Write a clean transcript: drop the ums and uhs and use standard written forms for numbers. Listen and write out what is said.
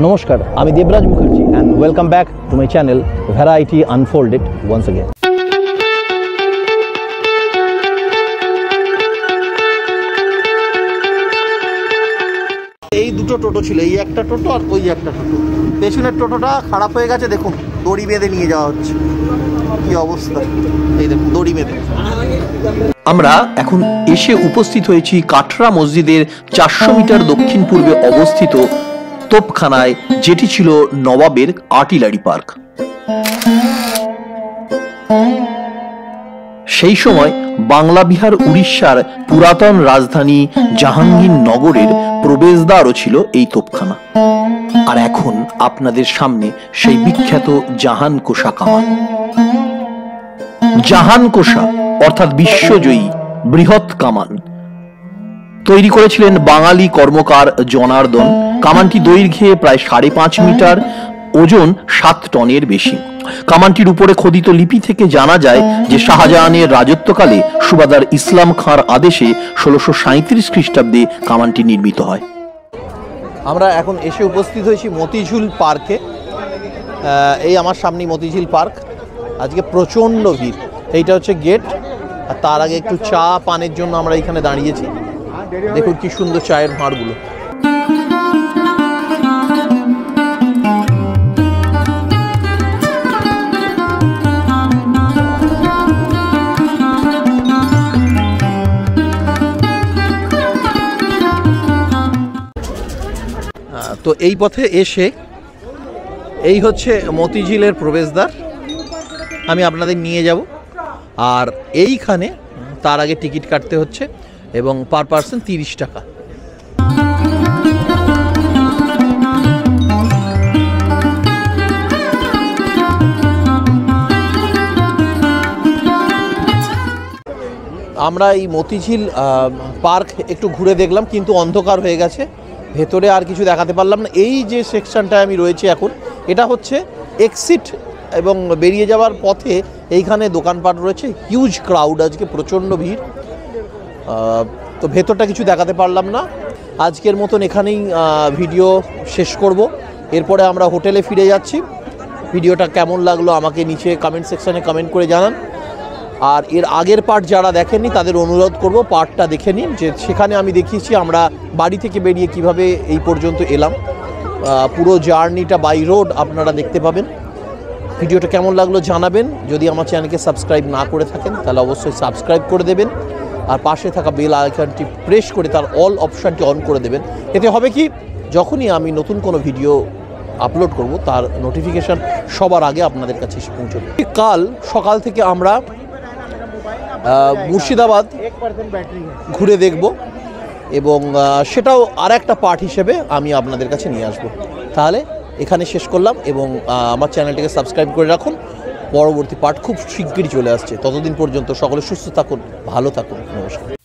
নমস্কার, আমি Debraj Mukherjee and welcome back to my channel Variety Unfolded once again. এই দুটো টোটো ছিল, এই একটা টোটো আর ওই একটা টোটো। পেছনের টোটোটা খারাপ হয়ে গেছে, দেখুন দড়ি বেঁধে নিয়ে যাওয়া হচ্ছে। কি অবস্থা, এই দেখুন দড়ি বেঁধে। আমরা এখন এসে উপস্থিত হয়েছি কাটরা মসজিদের 400 মিটার দক্ষিণ পূর্বে অবস্থিত তোপখানায়, যেটি ছিল নবাবের আর্টিলারি পার্ক। সেই সময় বাংলা বিহার উড়িষ্যার পুরাতন রাজধানী জাহাঙ্গীরনগরের প্রবেশদ্বারও ছিল এই তোপখানা। আর এখন আপনাদের সামনে সেই বিখ্যাত জাহানকোষা কামান। জাহানকোষা অর্থাৎ বিশ্বজয়ী বৃহৎ কামান তৈরি করেছিলেন বাঙালি কর্মকার জনার্দন। কামানটি দৈর্ঘ্যে প্রায় 5.5 মিটার, ওজন 7 টনের বেশি। কামানটির উপরে খোদিত লিপি থেকে জানা যায় যে শাহজাহানের রাজত্বকালে সুবাদার ইসলাম খাঁর আদেশে 1637 খ্রিস্টাব্দে কামানটি নির্মিত হয়। আমরা এখন এসে উপস্থিত হয়েছি মতিঝিল পার্কে। এই আমার সামনে মতিঝিল পার্ক। আজকে প্রচণ্ড ভিড়। এইটা হচ্ছে গেট, আর তার আগে একটু চা পানের জন্য আমরা এখানে দাঁড়িয়েছি। দেখুন কি সুন্দর চায়ের ভাঁড়গুলো। তো এই পথে এসে এই হচ্ছে মতিঝিলের প্রবেশদ্বার, আমি আপনাদের নিয়ে যাব। আর এইখানে তার আগে টিকিট কাটতে হচ্ছে এবং পার পার্সন 30 টাকা। আমরা এই মতিঝিল পার্ক একটু ঘুরে দেখলাম, কিন্তু অন্ধকার হয়ে গেছে, ভেতরে আর কিছু দেখাতে পারলাম না। এই যে সেকশনটায় আমি রয়েছি এখন, এটা হচ্ছে এক্সিট এবং বেরিয়ে যাওয়ার পথে এইখানে দোকানপাট রয়েছে। হিউজ ক্রাউড, আজকে প্রচণ্ড ভিড়। তো ভেতরটা কিছু দেখাতে পারলাম না। আজকের মতন এখানেই ভিডিও শেষ করব। এরপরে আমরা হোটেলে ফিরে যাচ্ছি। ভিডিওটা কেমন লাগলো আমাকে নিচে কমেন্ট সেকশনে কমেন্ট করে জানান। আর এর আগের পার্ট যারা দেখেননি তাদের অনুরোধ করব পার্টটা দেখে নিন, যে সেখানে আমি দেখিয়েছি আমরা বাড়ি থেকে বেরিয়ে কিভাবে এই পর্যন্ত এলাম। পুরো জার্নিটা বাই রোড আপনারা দেখতে পাবেন। ভিডিওটা কেমন লাগলো জানাবেন। যদি আমার চ্যানেলকে সাবস্ক্রাইব না করে থাকেন তাহলে অবশ্যই সাবস্ক্রাইব করে দেবেন, আর পাশে থাকা বেল আইকনটি প্রেস করে তার অল অপশানটি অন করে দেবেন। এতে হবে কি, যখনই আমি নতুন কোনো ভিডিও আপলোড করব তার নোটিফিকেশান সবার আগে আপনাদের কাছে এসে পৌঁছবে। কাল সকাল থেকে আমরা মুর্শিদাবাদ ঘুরে দেখব এবং সেটাও আর একটা পার্ট হিসেবে আমি আপনাদের কাছে নিয়ে আসব। তাহলে এখানে শেষ করলাম এবং আমার চ্যানেলটিকে সাবস্ক্রাইব করে রাখুন। পরবর্তী পার্ট খুব শিগগিরই চলে আসছে। ততদিন পর্যন্ত সকলে সুস্থ থাকুন, ভালো থাকুন। নমস্কার।